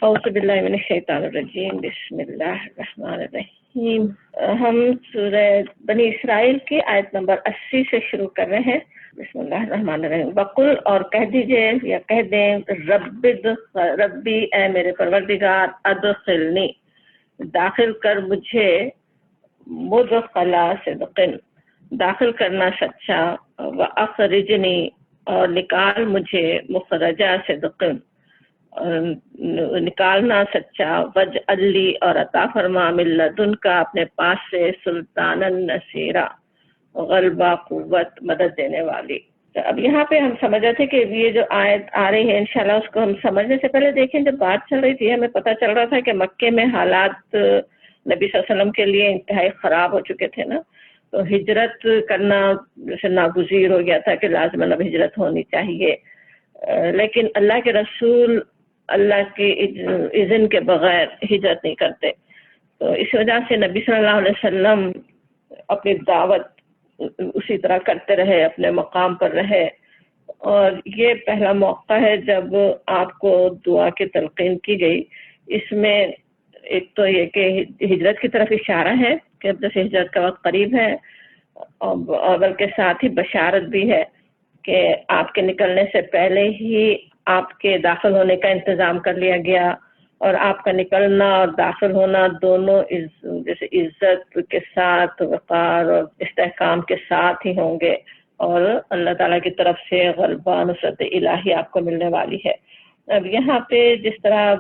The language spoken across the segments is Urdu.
اعوذ باللہ من الشیطان الرجیم، بسم اللہ الرحمن الرحیم۔ ہم سورہ بنی اسرائیل کی آیت نمبر 80 سے شروع کر رہے ہیں۔ بسم اللہ الرحمن الرحیم۔ وقل، اور کہہ دیجئے یا کہہ دیں، ربی اے میرے پروردگار، ادخلنی داخل کر مجھے، مدخلا صدق داخل کرنا سچا، واخرجنی اور نکال مجھے، مخرجہ صدق نکالنا سچا، وجعل لی اور عطا فرما، من لدنکا اپنے پاس سے، سلطانا نصیرا غلبہ قوت مدد دینے والی۔ تو اب یہاں پہ ہم سمجھ رہے تھے کہ یہ جو آیت آ رہی ہے انشاءاللہ اس کو ہم سمجھنے سے پہلے دیکھیں، جب بات چل رہی تھی ہمیں پتہ چل رہا تھا کہ مکے میں حالات نبی صلی اللہ علیہ وسلم کے لیے انتہائی خراب ہو چکے تھے نا، تو ہجرت کرنا جیسے ناگزیر ہو گیا تھا کہ لازماً اب ہجرت ہونی چاہیے، لیکن اللہ کے رسول اللہ کے اذن کے بغیر ہجرت نہیں کرتے۔ تو اس وجہ سے نبی صلی اللہ علیہ وسلم اپنی دعوت اسی طرح کرتے رہے، اپنے مقام پر رہے، اور یہ پہلا موقع ہے جب آپ کو دعا کی تلقین کی گئی۔ اس میں ایک تو یہ کہ ہجرت کی طرف اشارہ ہے کہ اب جیسے ہجرت کا وقت قریب ہے، اور بلکہ ساتھ ہی بشارت بھی ہے کہ آپ کے نکلنے سے پہلے ہی آپ کے داخل ہونے کا انتظام کر لیا گیا، اور آپ کا نکلنا اور داخل ہونا دونوں جیسے عزت کے ساتھ، وقار اور استحکام کے ساتھ ہی ہوں گے، اور اللہ تعالیٰ کی طرف سے غلبہ نصرت الہی آپ کو ملنے والی ہے۔ اب یہاں پہ جس طرح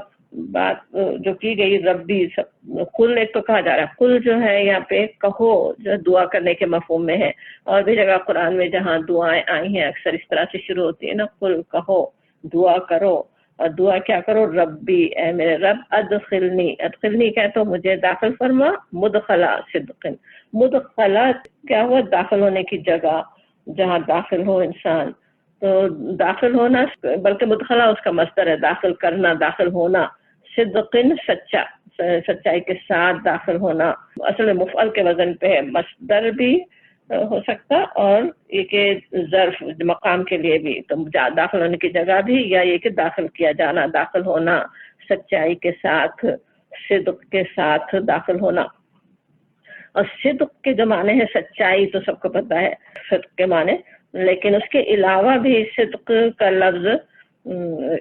بات جو کی گئی، ربی قل ایک تو کہا جا رہا ہے، قل جو ہے یہاں پہ کہو، جو دعا کرنے کے مفہوم میں ہے، اور بھی جگہ قرآن میں جہاں دعائیں آئی ہیں اکثر اس طرح سے شروع ہوتی ہے نا، قل کہو، دعا کرو، اور دعا کیا کرو، ربی اے میرے رب، ادخلنی کہہ تو مجھے داخل فرما، مدخلا صدق مدخلا کیا ہوا، داخل ہونے کی جگہ، جہاں داخل ہو انسان، تو داخل ہونا، بلکہ مدخلا اس کا مصدر ہے، داخل کرنا، داخل ہونا، صدق سچا، سچائی کے ساتھ داخل ہونا، اصل مفعل کے وزن پہ ہے، مصدر بھی ہو سکتا، اور یہ کہ ظرف مقام کے لیے بھی، تو داخل ہونے کی جگہ بھی، یا یہ کہ داخل کیا جانا، داخل ہونا سچائی کے ساتھ، صدق کے ساتھ داخل ہونا۔ اور صدق کے جو معنی ہے سچائی تو سب کو پتہ ہے صدق کے معنی، لیکن اس کے علاوہ بھی صدق کا لفظ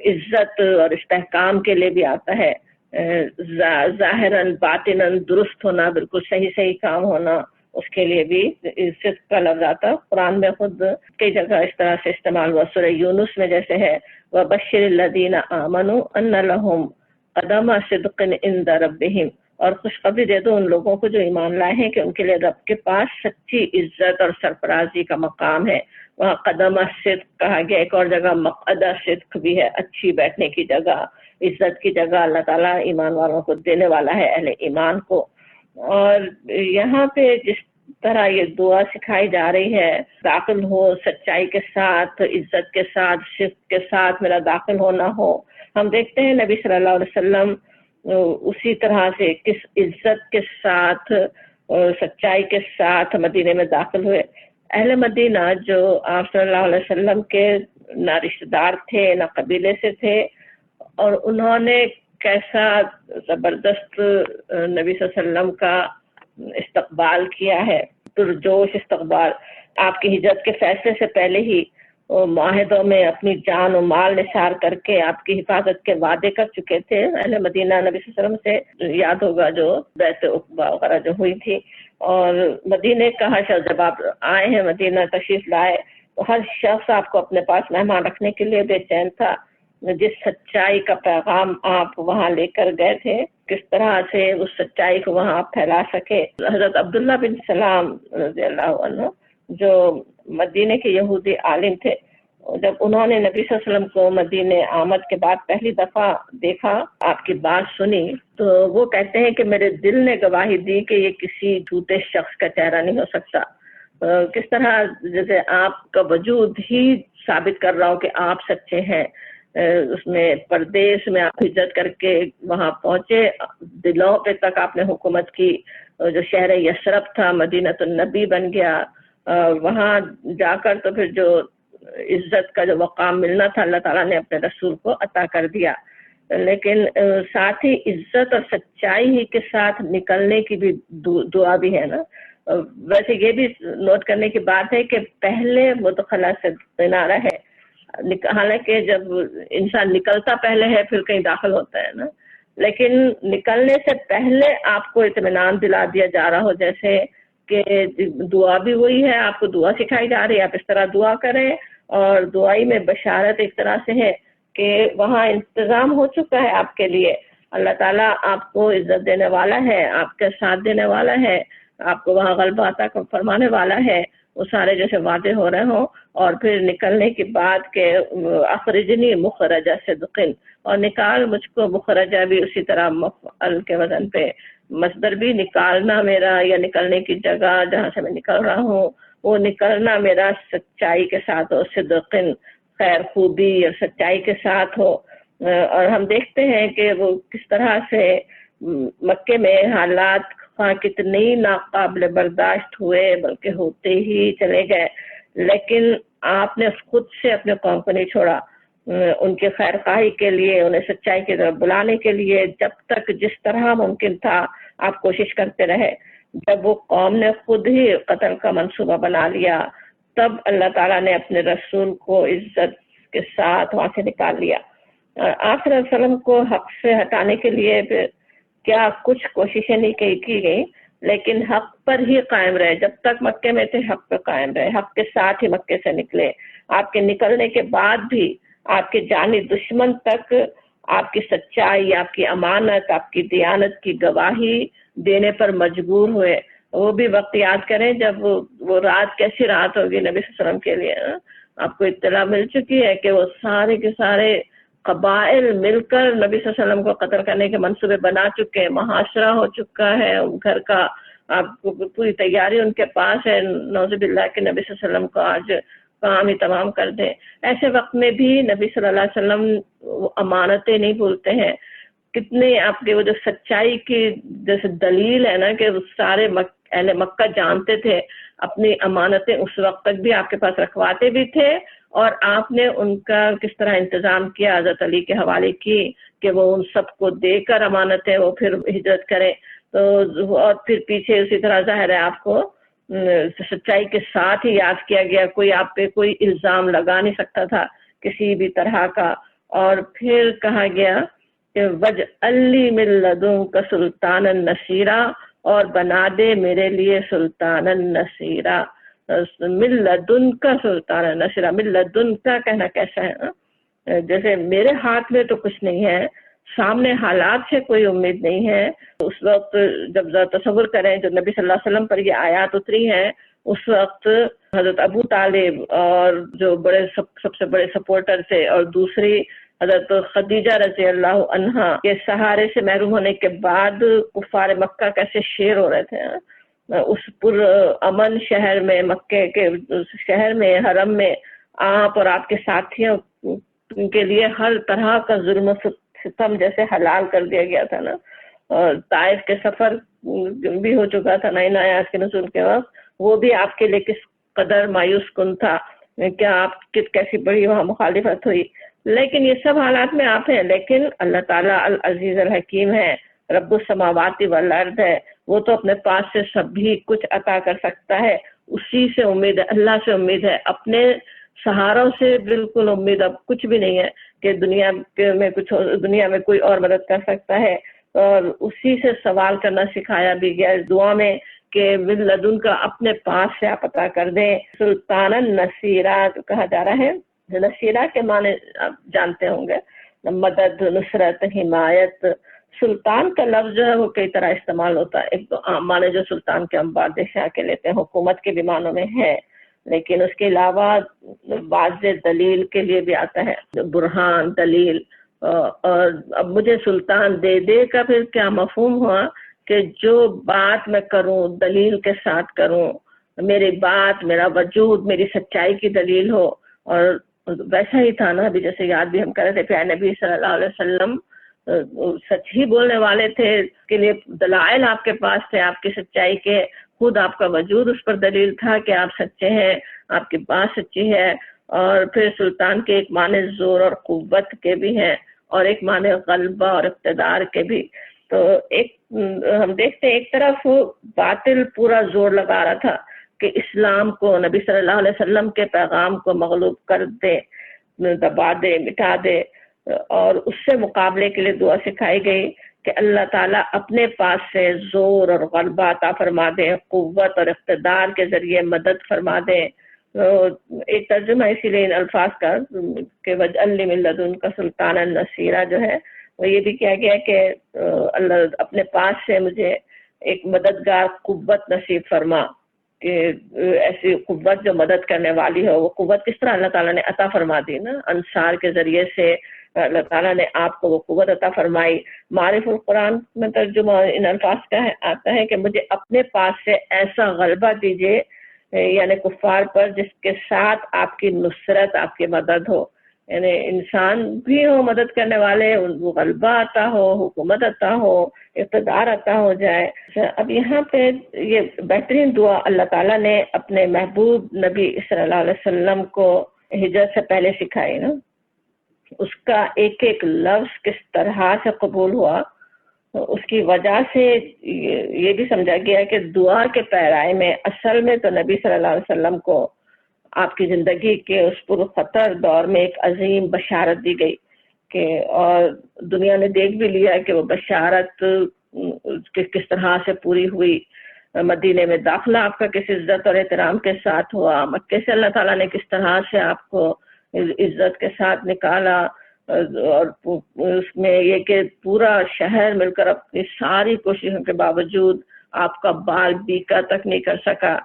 عزت اور استحکام کے لیے بھی آتا ہے، ظاہراً باطناً درست ہونا، بالکل صحیح کام ہونا، اس کے لیے بھی صدق کا لفظ آتا۔ قرآن میں خود کئی جگہ اس طرح سے استعمال ہوا، سورہ یونس میں جیسے ہے، وَبَشِّرِ الَّذِينَ آمَنُوا أَنَّ لَهُمْ قَدَمَ صِدْقٍ عِندَ رَبِّهِمْ، اور خوشخبری دے دو ان لوگوں کو جو ایمان لائے ہیں کہ ان کے لیے رب کے پاس سچی عزت اور سرفرازی کا مقام ہے۔ وہاں قدم صدق کہا گیا، ایک اور جگہ مقعد صدق بھی ہے، اچھی بیٹھنے کی جگہ، عزت کی جگہ اللہ تعالیٰ ایمان والوں کو دینے والا ہے، اہل ایمان کو۔ اور یہاں پہ جس طرح یہ دعا سکھائی جا رہی ہے، داخل ہو سچائی کے ساتھ، عزت کے ساتھ، صدق کے ساتھ میرا داخل ہونا ہو۔ ہم دیکھتے ہیں نبی صلی اللہ علیہ وسلم اسی طرح سے کس عزت کے ساتھ اور سچائی کے ساتھ مدینے میں داخل ہوئے۔ اہل مدینہ جو آپ صلی اللہ علیہ وسلم کے نہ رشتہ دار تھے نہ قبیلے سے تھے، اور انہوں نے کیسا زبردست نبی صلی اللہ علیہ وسلم کا استقبال کیا ہے، پرجوش استقبال۔ آپ کی ہجرت کے فیصلے سے پہلے ہی معاہدوں میں اپنی جان و مال نثار کر کے آپ کی حفاظت کے وعدے کر چکے تھے اہل مدینہ۔ نبی صلی اللہ علیہ وسلم سے یاد ہوگا جو بیعت عقبہ وغیرہ جو ہوئی تھی، اور مدینے کا ہر شخص، جب آپ آئے ہیں مدینہ تشریف لائے، تو ہر شخص آپ کو اپنے پاس مہمان رکھنے کے لیے بے چین تھا۔ جس سچائی کا پیغام آپ وہاں لے کر گئے تھے، کس طرح سے اس سچائی کو وہاں آپ پھیلا سکے۔ حضرت عبداللہ بن سلام رضی اللہ عنہ جو مدینے کے یہودی عالم تھے، جب انہوں نے نبی صلی اللہ علیہ وسلم کو مدینے آمد کے بعد پہلی دفعہ دیکھا، آپ کی بات سنی، تو وہ کہتے ہیں کہ میرے دل نے گواہی دی کہ یہ کسی جھوٹے شخص کا چہرہ نہیں ہو سکتا۔ کس طرح جیسے آپ کا وجود ہی ثابت کر رہا ہو کہ آپ سچے ہیں۔ اس میں پردیس میں آپ ہجرت کر کے وہاں پہنچے، دلوں پہ تک آپ نے حکومت کی، جو شہر یثرب تھا مدینہ النبی بن گیا، وہاں جا کر تو پھر جو عزت کا جو مقام ملنا تھا اللہ تعالیٰ نے اپنے رسول کو عطا کر دیا۔ لیکن ساتھ ہی عزت اور سچائی ہی کے ساتھ نکلنے کی بھی دعا بھی ہے نا. ویسے یہ بھی نوٹ کرنے کی بات ہے کہ پہلے مدخلہ سے کنارہ ہے، حالانکہ جب انسان نکلتا پہلے ہے پھر کہیں داخل ہوتا ہے نا، لیکن نکلنے سے پہلے آپ کو اطمینان دلا دیا جا رہا ہو، جیسے کہ دعا بھی وہی ہے، آپ کو دعا سکھائی جا رہی ہے، آپ اس طرح دعا کریں، اور دعائی میں بشارت ایک طرح سے ہے کہ وہاں انتظام ہو چکا ہے آپ کے لیے. اللہ تعالیٰ آپ کو عزت دینے والا ہے، آپ کے ساتھ دینے والا ہے، آپ کو وہاں غلبہ عطا فرمانے والا ہے. وہ سارے جیسے وعدے ہو رہے ہوں، اور پھر نکلنے کے بعد کہ اخرجنی مخرجہ صدقن، اور نکال مجھ کو، مخرجہ بھی اسی طرح مفعل کے وزن پہ، مصدر بھی نکالنا میرا، یا نکلنے کی جگہ جہاں سے میں نکل رہا ہوں وہ نکلنا میرا سچائی کے ساتھ ہو، صدقن خیر خوبی اور سچائی کے ساتھ ہو. اور ہم دیکھتے ہیں کہ وہ کس طرح سے مکے میں حالات کتنی ناقابل برداشت ہوئے، بلکہ ہوتے ہی چلے گئے، لیکن آپ نے خود سے اپنے قوم کو نہیں چھوڑا. ان کے خیر خواہی کے لیے، انہیں سچائی کی طرف بلانے کے لیے جب تک جس طرح ممکن تھا آپ کوشش کرتے رہے. جب وہ قوم نے خود ہی قتل کا منصوبہ بنا لیا، تب اللہ تعالیٰ نے اپنے رسول کو عزت کے ساتھ وہاں سے نکال لیا. آپ صلی اللہ علیہ وسلم کو حق سے ہٹانے کے لیے کیا کچھ کوششیں نہیں کی گئی، لیکن حق پر ہی قائم رہے. جب تک مکے میں تھے حق پہ قائم رہے، حق کے ساتھ ہی مکے سے نکلے. آپ کے نکلنے کے بعد بھی آپ کے جانی دشمن تک آپ کی سچائی، آپ کی امانت، آپ کی دیانت کی گواہی دینے پر مجبور ہوئے. وہ بھی وقت یاد کریں جب وہ رات کیسی رات ہوگی نبی صلی اللہ علیہ وسلم کے لیے. آپ کو اطلاع مل چکی ہے کہ وہ سارے کے سارے قبائل مل کر نبی صلی اللہ علیہ وسلم کو قتل کرنے کے منصوبے بنا چکے ہیں، محاصرہ ہو چکا ہے گھر کا، آپ کو پوری تیاری ان کے پاس ہے. نعوذ باللہ کہ نبی صلی اللہ علیہ وسلم کو آج کام ہی تمام کر دیں. ایسے وقت میں بھی نبی صلی اللہ علیہ وسلم امانتیں نہیں بھولتے ہیں. کتنے آپ کے وہ جو سچائی کی جیسے دلیل ہے نا کہ سارے اہل مکہ جانتے تھے، اپنی امانتیں اس وقت تک بھی آپ کے پاس رکھواتے بھی تھے، اور آپ نے ان کا کس طرح انتظام کیا، حضرت علی کے حوالے کی کہ وہ ان سب کو دے کر امانتیں وہ پھر ہجرت کریں. تو اور پھر پیچھے اسی طرح ظاہر ہے آپ کو سچائی کے ساتھ ہی یاد کیا گیا، کوئی آپ پہ کوئی الزام لگا نہیں سکتا تھا کسی بھی طرح کا. اور پھر کہا گیا کہ وَجْعَلْ لِي مِن لَّدُنكَ سُلْطَانًا نَصِيرًا، اور بنا دے میرے لیے سلطانا نصیرا. من لدنکا سلطانا نصیرا، من لدنکا کہنا کیسا ہے؟ جیسے میرے ہاتھ میں تو کچھ نہیں ہے، سامنے حالات سے کوئی امید نہیں ہے. اس وقت جب تصور کریں جو نبی صلی اللہ علیہ وسلم پر یہ آیات اتری ہیں، اس وقت حضرت ابو طالب اور جو بڑے سب سے بڑے سپورٹر تھے، اور دوسری حضرت خدیجہ رضی اللہ عنہا کے سہارے سے محروم ہونے کے بعد کفار مکہ کیسے شیر ہو رہے تھے. اس پر امن شہر میں، مکے کے شہر میں، حرم میں، آپ اور آپ کے ساتھیوں کے لیے ہر طرح کا ظلم و ستم جیسے حلال کر دیا گیا تھا نا. اور طائف کے سفر بھی ہو چکا تھا نئی آیات کے نزول کے وقت، وہ بھی آپ کے لیے کس قدر مایوس کن تھا، کیا آپ کی کیسی بڑی وہاں مخالفت ہوئی. لیکن یہ سب حالات میں آپ ہیں، لیکن اللہ تعالیٰ العزیز الحکیم ہے، رب السماوات والارض ہے. وہ تو اپنے پاس سے سب بھی کچھ عطا کر سکتا ہے. اسی سے امید ہے، اللہ سے امید ہے، اپنے سہاروں سے بالکل امید اب کچھ بھی نہیں ہے کہ دنیا میں کوئی اور مدد کر سکتا ہے. اور اسی سے سوال کرنا سکھایا بھی گیا اس دعا میں کہ من لدن کا اپنے پاس سے آپ عطا کر دیں. سلطانا نصیرا کہا جا رہا ہے. نصیرہ کے معنی آپ جانتے ہوں گے، مدد، نصرت، حمایت. سلطان کا لفظ جو ہے وہ کئی طرح استعمال ہوتا ہے. ایک تو عام معنی جو سلطان کے ہم بادشاہ کے لیتے ہیں، حکومت کے بھی معنوں میں ہے، لیکن اس کے علاوہ واضح دلیل کے لیے بھی آتا ہے، برہان، دلیل. اور اب مجھے سلطان دے دے کا پھر کیا مفہوم ہوا کہ جو بات میں کروں دلیل کے ساتھ کروں، میری بات، میرا وجود میری سچائی کی دلیل ہو. اور ویسا ہی تھا نا، ابھی جیسے یاد بھی ہم کر رہے تھے، پیارے نبی صلی اللہ علیہ وسلم سچ ہی بولنے والے تھے، اس کے لیے دلائل آپ کے پاس تھے آپ کی سچائی کے، خود آپ کا وجود اس پر دلیل تھا کہ آپ سچے ہیں، آپ کی بات سچی ہے. اور پھر سلطان کے ایک معنی زور اور قوت کے بھی ہیں، اور ایک معنی غلبہ اور اقتدار کے بھی. تو ایک ہم دیکھتے ہیں ایک طرف باطل پورا زور لگا رہا تھا کہ اسلام کو، نبی صلی اللہ علیہ وسلم کے پیغام کو مغلوب کر دے، دبا دے، مٹا دے، اور اس سے مقابلے کے لیے دعا سکھائی گئی کہ اللہ تعالیٰ اپنے پاس سے زور اور غلبہ عطا فرما دیں، قوت اور اقتدار کے ذریعے مدد فرما دیں. ایک ترجمہ اسی لیے ان الفاظ کا کہ وَاجْعَلْ لِي مِن لَّدُنْكَ سُلْطَانًا نَصِيرًا جو ہے وہ یہ بھی کیا گیا کہ اللہ اپنے پاس سے مجھے ایک مددگار قوت نصیب فرما، کہ ایسی قوت جو مدد کرنے والی ہو. وہ قوت کس طرح اللہ تعالیٰ نے عطا فرما دی نا، انصار کے ذریعے سے اللہ تعالیٰ نے آپ کو وہ قوت عطا فرمائی. معرف القرآن میں ترجمہ ان الفاظ کا آتا ہے کہ مجھے اپنے پاس سے ایسا غلبہ دیجیے، یعنی کفار پر، جس کے ساتھ آپ کی نصرت، آپ کی مدد ہو، یعنی انسان بھی ہو مدد کرنے والے، وہ غلبہ آتا ہو، حکومت آتا ہو، اقتدار آتا ہو جائے. اب یہاں پہ یہ بہترین دعا اللہ تعالیٰ نے اپنے محبوب نبی صلی اللہ علیہ وسلم کو ہجرت سے پہلے سکھائی نا. اس کا ایک ایک لفظ کس طرح سے قبول ہوا، اس کی وجہ سے یہ بھی سمجھا گیا کہ دعا کے پیرائے میں اصل میں تو نبی صلی اللہ علیہ وسلم کو آپ کی زندگی کے اس پر خطر دور میں ایک عظیم بشارت دی گئی کہ، اور دنیا نے دیکھ بھی لیا کہ وہ بشارت کس طرح سے پوری ہوئی. مدینے میں داخلہ آپ کا کس عزت اور احترام کے ساتھ ہوا، مکے سے اللہ تعالیٰ نے کس طرح سے آپ کو عزت کے ساتھ نکالا، اور اس میں یہ کہ پورا شہر مل کر اپنی ساری کوششوں کے باوجود آپ کا بال بیکا تک نہیں کر سکا،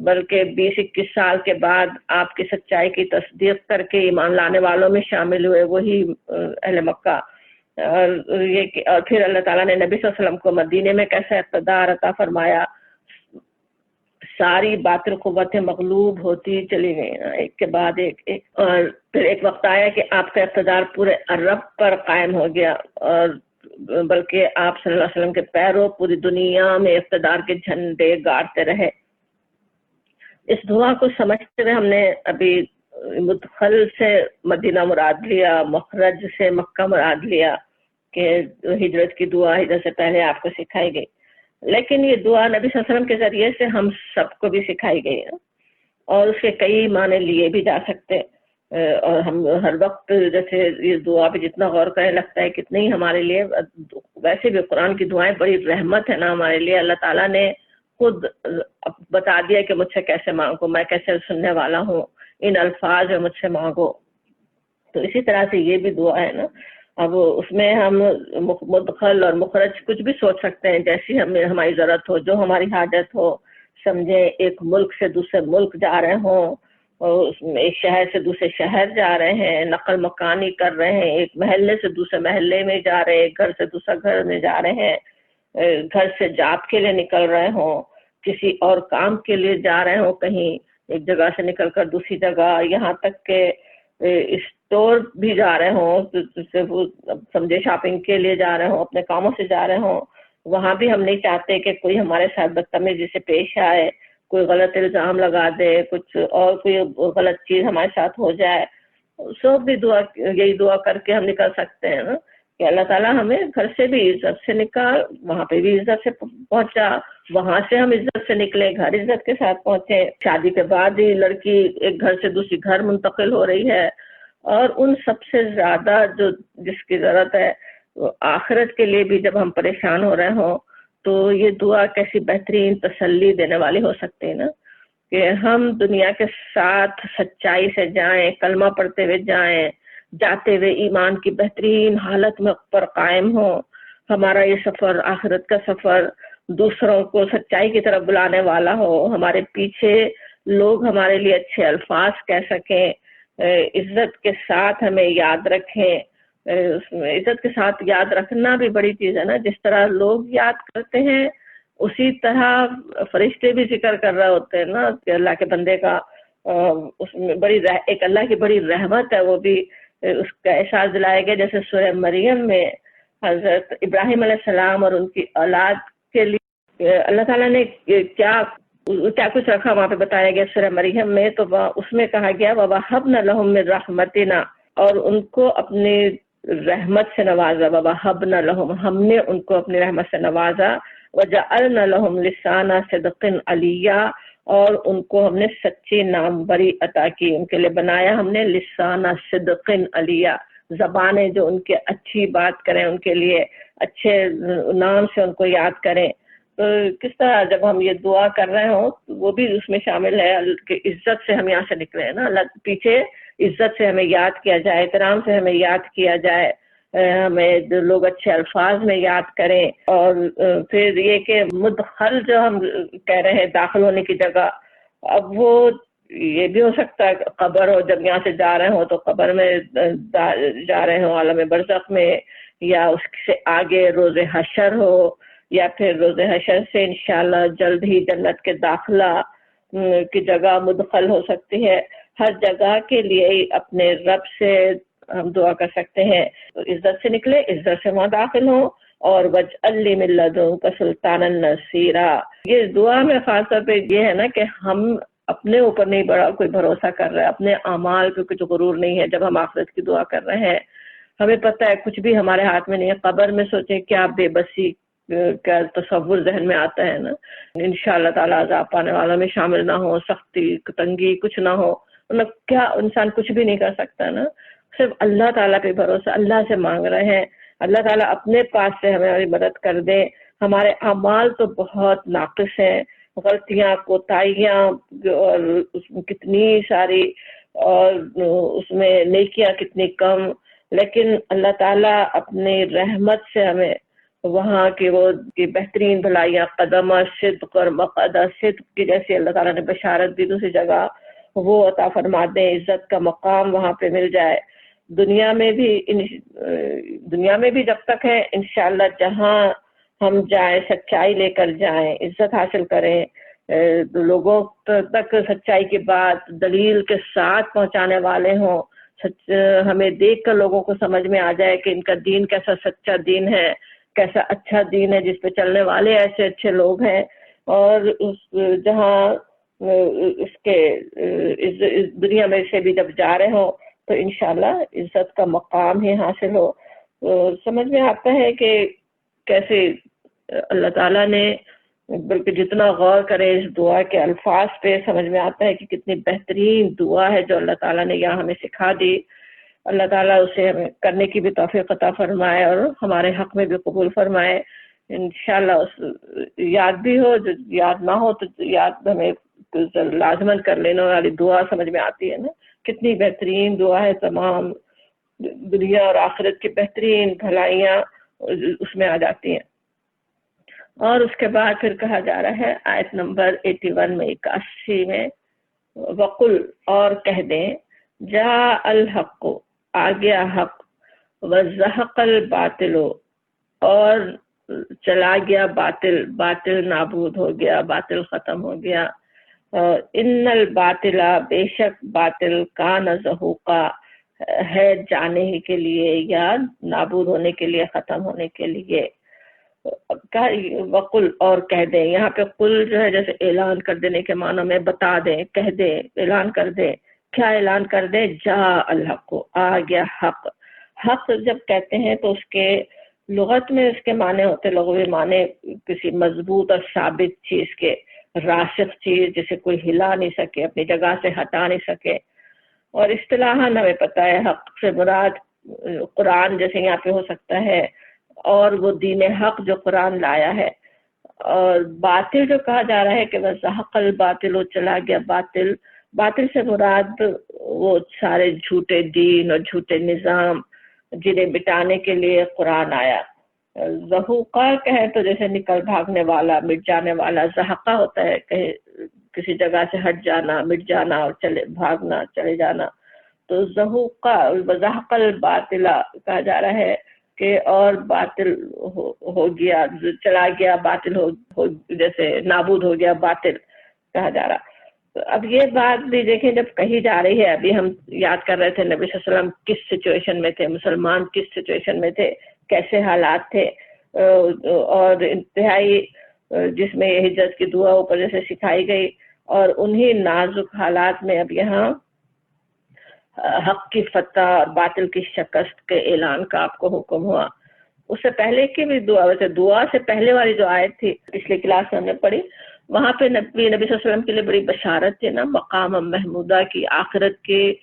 بلکہ 20-21 سال کے بعد آپ کی سچائی کی تصدیق کر کے ایمان لانے والوں میں شامل ہوئے وہی اہل مکہ. اور پھر اللہ تعالیٰ نے نبی صلی اللہ علیہ وسلم کو مدینے میں کیسا اقتدار عطا فرمایا، ساری باطل قوتیں مغلوب ہوتی چلی گئی ایک کے بعد ایک. اور پھر ایک وقت آیا کہ آپ کا اقتدار پورے عرب پر قائم ہو گیا، اور بلکہ آپ صلی اللہ علیہ وسلم کے پیروں پوری دنیا میں اقتدار کے جھنڈے گاڑتے رہے. اس دعا کو سمجھتے ہوئے ہم نے ابھی مدخل سے مدینہ مراد لیا، مخرج سے مکہ مراد لیا، کہ ہجرت کی دعا ہجرت سے پہلے آپ کو سکھائی گئی. لیکن یہ دعا نبی صلی اللہ علیہ وسلم کے ذریعے سے ہم سب کو بھی سکھائی گئی ہے، اور اس کے کئی معنی لیے بھی جا سکتے. اور ہم ہر وقت جیسے یہ دعا پہ جتنا غور کریں لگتا ہے کتنی ہمارے لیے، ویسے بھی قرآن کی دعائیں بڑی رحمت ہے نا ہمارے لیے. اللہ تعالیٰ نے خود بتا دیا کہ مجھ سے کیسے مانگو، میں کیسے سننے والا ہوں، ان الفاظ میں مجھ سے مانگو. تو اسی طرح سے یہ بھی دعا ہے نا. اب اس میں ہم مدخل اور مخرج کچھ بھی سوچ سکتے ہیں، جیسی ہماری ضرورت ہو، جو ہماری حاجت ہو. سمجھیں ایک ملک سے دوسرے ملک جا رہے ہوں، اور ایک شہر سے دوسرے شہر جا رہے ہیں، نقل مکانی کر رہے ہیں، ایک محلے سے دوسرے محلے میں جا رہے ہیں، ایک گھر سے دوسرا گھر میں جا رہے ہیں، گھر سے جاب کے لیے نکل رہے ہوں، کسی اور کام کے لیے جا رہے ہوں، کہیں ایک جگہ سے نکل کر دوسری جگہ، یہاں تک کہ اسٹور بھی جا رہے ہوں، سمجھے شاپنگ کے لیے جا رہے ہوں، اپنے کاموں سے جا رہے ہوں. وہاں بھی ہم نہیں چاہتے کہ کوئی ہمارے ساتھ بدتمیزی سے پیش آئے، کوئی غلط الزام لگا دے، کچھ اور کوئی غلط چیز ہمارے ساتھ ہو جائے. سب بھی یہی دعا کر کے ہم نکل سکتے ہیں نا کہ اللہ تعالیٰ ہمیں گھر سے بھی عزت سے نکال، وہاں پہ بھی عزت سے پہنچا، وہاں سے ہم عزت سے نکلے، گھر عزت کے ساتھ پہنچے. شادی کے بعد ہی لڑکی ایک گھر سے دوسری گھر منتقل ہو رہی ہے، اور ان سب سے زیادہ جس کی ضرورت ہے آخرت کے لیے بھی جب ہم پریشان ہو رہے ہوں، تو یہ دعا کیسی بہترین تسلی دینے والی ہو سکتی ہے نا کہ ہم دنیا کے ساتھ سچائی سے جائیں، کلمہ پڑھتے ہوئے جائیں، جاتے ہوئے ایمان کی بہترین حالت میں پر قائم ہوں. ہمارا یہ سفر آخرت کا سفر دوسروں کو سچائی کی طرف بلانے والا ہو، ہمارے پیچھے لوگ ہمارے لیے اچھے الفاظ کہہ سکیں، عزت کے ساتھ ہمیں یاد رکھیں. عزت کے ساتھ یاد رکھنا بھی بڑی چیز ہے نا. جس طرح لوگ یاد کرتے ہیں اسی طرح فرشتے بھی ذکر کر رہے ہوتے ہیں نا کہ اللہ کے بندے کا اس میں ایک اللہ کی بڑی رحمت ہے، وہ بھی اس کا احساس دلایا گیا. جیسے سورہ مریم میں حضرت ابراہیم علیہ السلام اور ان کی اولاد کے لیے اللہ تعالیٰ نے کیا کچھ رکھا وہاں پہ بتایا گیا سورہ مریم میں. تو اس میں کہا گیا وَوَهَبْنَا لَهُم مِّن رَحْمَتِنَا، اور ان کو اپنی رحمت سے نوازا، وَوَهَبْنَا لَهُمْ ہم نے ان کو اپنی رحمت سے نوازا، وَجَعَلْنَا لَهُمْ لِسَانَ صِدْقٍ عَلِيًّا اور ان کو ہم نے سچی ناموری عطا کی، ان کے لیے بنایا ہم نے لسانہ صدقٍ علیہ، زبانیں جو ان کے اچھی بات کریں، ان کے لیے اچھے نام سے ان کو یاد کریں۔ تو کس طرح جب ہم یہ دعا کر رہے ہوں وہ بھی اس میں شامل ہے کہ عزت سے ہم یہاں سے نکلے ہیں نا، اللہ پیچھے عزت سے ہمیں یاد کیا جائے، احترام سے ہمیں یاد کیا جائے، ہمیں لوگ اچھے الفاظ میں یاد کریں۔ اور پھر یہ کہ مدخل جو ہم کہہ رہے ہیں داخل ہونے کی جگہ، اب وہ یہ بھی ہو سکتا ہے قبر ہو، جب یہاں سے جا رہے ہوں تو قبر میں جا رہے ہوں عالم برزخ میں، یا اس سے آگے روز حشر ہو، یا پھر روز حشر سے انشاءاللہ جلد ہی جنت کے داخلہ کی جگہ مدخل ہو سکتی ہے۔ ہر جگہ کے لیے اپنے رب سے ہم دعا کر سکتے ہیں، عزت سے نکلے، عزت سے وہاں داخل ہوں، اور وَاجْعَلْ لِي مِن لَّدُنكَ سُلْطَانًا نَصِيرًا۔ یہ دعا میں خاص طور پہ یہ ہے نا کہ ہم اپنے اوپر نہیں بڑا کوئی بھروسہ کر رہے، اپنے اعمال پہ کچھ غرور نہیں ہے۔ جب ہم آخرت کی دعا کر رہے ہیں ہمیں پتہ ہے کچھ بھی ہمارے ہاتھ میں نہیں ہے۔ قبر میں سوچیں کیا بے بسی کا تصور ذہن میں آتا ہے نا، انشاءاللہ تعالیٰ عذاب پانے والوں میں شامل نہ ہو، سختی تنگی کچھ نہ ہو، مطلب کیا انسان کچھ بھی نہیں کر سکتا نا، صرف اللہ تعالیٰ پہ بھروسہ، اللہ سے مانگ رہے ہیں، اللہ تعالیٰ اپنے پاس سے ہماری مدد کر دے۔ ہمارے اعمال تو بہت ناقص ہیں، غلطیاں کوتاہیاں اور اس میں کتنی ساری، اور اس میں نیکیاں کتنی کم، لیکن اللہ تعالیٰ اپنی رحمت سے ہمیں وہاں کی وہ کی بہترین بھلائیاں، قدم صدق اور مقعد صدق کی جیسے اللہ تعالیٰ نے بشارت دی دوسری جگہ، وہ عطا فرما دیں، عزت کا مقام وہاں پہ مل جائے۔ دنیا میں بھی جب تک ہے انشاءاللہ جہاں ہم جائیں سچائی لے کر جائیں، عزت حاصل کریں، لوگوں تک سچائی کی بات دلیل کے ساتھ پہنچانے والے ہوں، ہمیں دیکھ کر لوگوں کو سمجھ میں آ جائے کہ ان کا دین کیسا سچا دین ہے، کیسا اچھا دین ہے جس پہ چلنے والے ایسے اچھے لوگ ہیں۔ اور جہاں اس کے اس دنیا میں سے بھی جب جا رہے ہوں تو انشاءاللہ عزت کا مقام ہی حاصل ہو۔ سمجھ میں آتا ہے کہ کیسے اللہ تعالیٰ نے، بلکہ جتنا غور کرے اس دعا کے الفاظ پہ سمجھ میں آتا ہے کہ کتنی بہترین دعا ہے جو اللہ تعالیٰ نے یہاں ہمیں سکھا دی۔ اللہ تعالیٰ اسے ہمیں کرنے کی بھی توفیق عطا فرمائے اور ہمارے حق میں بھی قبول فرمائے۔ انشاءاللہ یاد بھی ہو، جو یاد نہ ہو تو یاد ہمیں لازمن کر لینے والی دعا سمجھ میں آتی ہے نا، کتنی بہترین دعا ہے، تمام دنیا اور آخرت کی بہترین بھلائیاں اس میں آ جاتی ہیں۔ اور اس کے بعد پھر کہا جا رہا ہے آیت نمبر 81 میں 81 میں، وقل اور کہہ دیں، جاء الحق آ گیا حق، وزہق الباطل اور چلا گیا باطل، باطل نابود ہو گیا، باطل ختم ہو گیا۔ ان الباطل بے شک باطل کان زہوقا ہے جانے ہی کے لیے یا نابود ہونے کے لیے، ختم ہونے کے لیے۔ وقل اور کہہ دیں، یہاں پہ قل جو ہے جیسے اعلان کر دینے کے معنی میں، بتا دیں، کہہ دیں، اعلان کر دیں۔ کیا اعلان کر دیں؟ جاء الحق آ گیا حق۔ حق جب کہتے ہیں تو اس کے لغت میں اس کے معنی ہوتے، لغوی معنی کسی مضبوط اور ثابت چیز کے، راسخ چیز جسے کوئی ہلا نہیں سکے، اپنی جگہ سے ہٹا نہیں سکے۔ اور اصطلاحاً ہمیں پتہ ہے حق سے مراد قرآن جیسے یہاں پہ ہو سکتا ہے، اور وہ دین حق جو قرآن لایا ہے۔ اور باطل جو کہا جا رہا ہے کہ وزہق الباطل، وہ چلا گیا باطل، باطل سے مراد وہ سارے جھوٹے دین اور جھوٹے نظام جنہیں مٹانے کے لیے قرآن آیا۔ زہوقہ کہیں تو جیسے نکل بھاگنے والا، مٹ جانے والا، زہقہ ہوتا ہے کہ کسی جگہ سے ہٹ جانا، مٹ جانا اور چلے بھاگنا، چلے جانا۔ تو زہوقہ وزہق الباطل کہا جا رہا ہے کہ اور باطل ہو گیا، چلا گیا باطل ہو جیسے نابود ہو گیا باطل کہا جا رہا۔ اب یہ بات بھی دیکھیں جب کہی جا رہی ہے، ابھی ہم یاد کر رہے تھے نبی صلی اللہ علیہ وسلم کس سچویشن میں تھے، مسلمان کس سچویشن میں تھے، کیسے حالات تھے، اور انتہائی جس میں یہ ہجرت کی دعا اوپر جیسے سکھائی گئی، اور انہی نازک حالات میں اب یہاں حق کی فتح اور باطل کی شکست کے اعلان کا آپ کو حکم ہوا. اس سے پہلے کی بھی دعا، ویسے دعا سے پہلے والی جو آیت تھی پچھلی کلاس میں ہم نے پڑھی، وہاں پہ نبی صلی اللہ علیہ وسلم کے لیے بڑی بشارت تھی نا، مقام محمودہ کی، آخرت کی.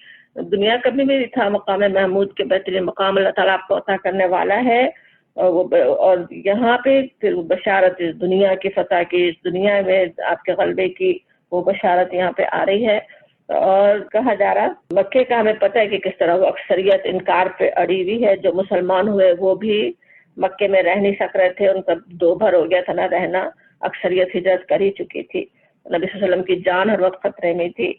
دنیا کبھی بھی نہیں تھا مقام محمود کے بہترین مقام اللہ تعالیٰ آپ کو عطا کرنے والا ہے. اور یہاں پہ پھر بشارت اس دنیا کی فتح کی، اس دنیا میں آپ کے غلبے کی وہ بشارت یہاں پہ آ رہی ہے. اور کہا جا رہا مکے کا ہمیں پتہ ہے کہ کس طرح وہ اکثریت انکار پہ اڑی ہوئی ہے. جو مسلمان ہوئے وہ بھی مکے میں رہ نہیں سک رہے تھے، ان کا دو بھر ہو گیا تھا نہ رہنا. اکثریت ہجرت کر ہی چکی تھی، نبی صلی اللہ علیہ وسلم کی جان ہر وقت خطرے میں تھی.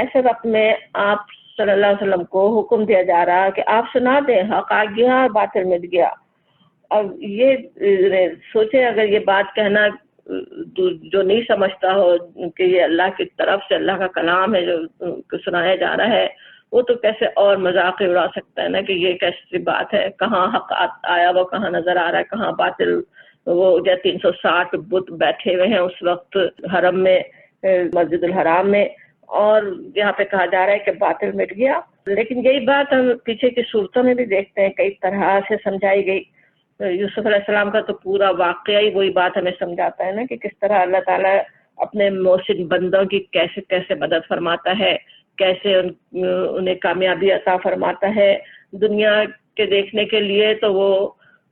ایسے وقت میں آپ صلی اللہ علیہ وسلم کو حکم دیا جا رہا کہ آپ سنا دیں، حق آ گیا اور باطل مٹ گیا. اب یہ سوچے اگر یہ بات کہنا جو نہیں سمجھتا ہو کہ یہ اللہ کی طرف سے اللہ کا کلام ہے جو سنایا جا رہا ہے، وہ تو کیسے اور مذاق اڑا سکتا ہے نا کہ یہ کیسی بات ہے، کہاں حق آیا وہ کہاں نظر آ رہا ہے، کہاں باطل. وہ جو 360 بت بیٹھے ہوئے ہیں اس وقت حرم میں، مسجد الحرام میں، اور یہاں پہ کہا جا رہا ہے کہ باطل مٹ گیا. لیکن یہی بات ہم پیچھے کی صورتوں میں بھی دیکھتے ہیں کئی طرح سے سمجھائی گئی. یوسف علیہ السلام کا تو پورا واقعہ ہی وہی بات ہمیں سمجھاتا ہے نا کہ کس طرح اللہ تعالیٰ اپنے محسن بندوں کی کیسے کیسے مدد فرماتا ہے، کیسے انہیں کامیابی عطا فرماتا ہے. دنیا کے دیکھنے کے لیے تو وہ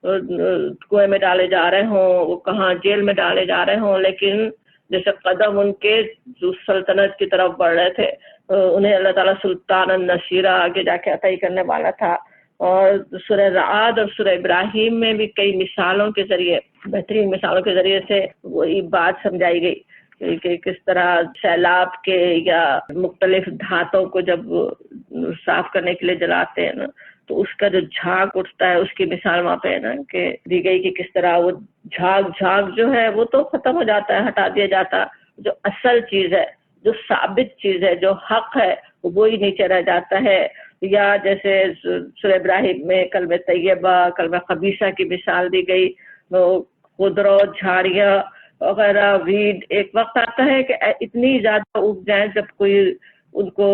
کنویں میں ڈالے جا رہے ہوں، وہ کہاں جیل میں ڈالے جا رہے ہوں، لیکن جیسے قدم ان کے جو سلطنت کی طرف بڑھ رہے تھے، انہیں اللہ تعالیٰ سلطان النصیرہ آگے جا کے عطا ہی کرنے والا تھا. اور سورہ رعد اور سورہ ابراہیم میں بھی کئی مثالوں کے ذریعے، بہترین مثالوں کے ذریعے سے وہی بات سمجھائی گئی کہ کس طرح سیلاب کے یا مختلف دھاتوں کو جب صاف کرنے کے لیے جلاتے ہیں نا تو اس کا جو جھاگ اٹھتا ہے اس کی مثال وہاں پہ ہے نا کہ دی گئی کہ کس طرح وہ جھاگ جو ہے وہ تو ختم ہو جاتا ہے، ہٹا دیا جاتا، جو اصل چیز ہے، جو ثابت چیز ہے، جو حق ہے وہی نیچے رہ جاتا ہے. یا جیسے سورہ ابراہیم میں کلمہ طیبہ، کلمہ خبیثہ کی مثال دی گئی. خضرو، جھاڑیاں وغیرہ، ویڈ، ایک وقت آتا ہے کہ اتنی زیادہ اگ جائیں جب کوئی ان کو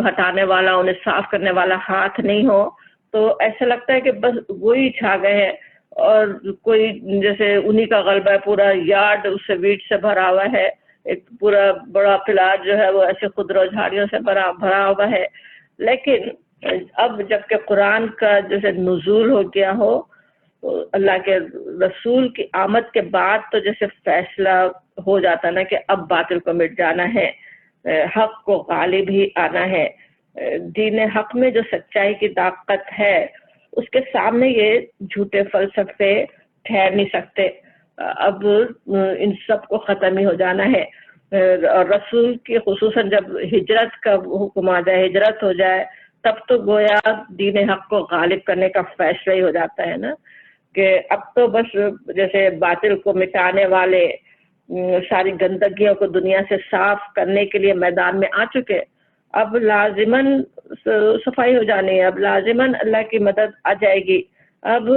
ہٹانے والا، انہیں صاف کرنے والا ہاتھ نہیں ہو، تو ایسا لگتا ہے کہ بس وہی چھا گئے ہیں. اور کوئی جیسے انہی کا غلبہ ہے، پورا یارڈ اس سے ویڈ سے بھرا ہوا ہے، ایک پورا بڑا پلاٹ جو ہے وہ ایسے خضرو جھاڑیوں سے بھرا ہوا ہے. لیکن اب جب کہ قرآن کا جیسے نزول ہو گیا ہو، اللہ کے رسول کی آمد کے بعد تو جیسے فیصلہ ہو جاتا نا کہ اب باطل کو مٹ جانا ہے، حق کو غالب ہی آنا ہے. دین حق میں جو سچائی کی طاقت ہے اس کے سامنے یہ جھوٹے فلسفے ٹھہر نہیں سکتے. اب ان سب کو ختم ہی ہو جانا ہے. اور رسول کی خصوصاً جب ہجرت کا حکم آ جائے، ہجرت ہو جائے، تب تو گویا دین حق کو غالب کرنے کا فیصلہ ہی ہو جاتا ہے نا کہ اب تو بس جیسے باطل کو مٹانے والے ساری گندگیوں کو دنیا سے صاف کرنے کے لیے میدان میں آ چکے، اب لازماً صفائی ہو جانی ہے، اب لازماً اللہ کی مدد آ جائے گی. اب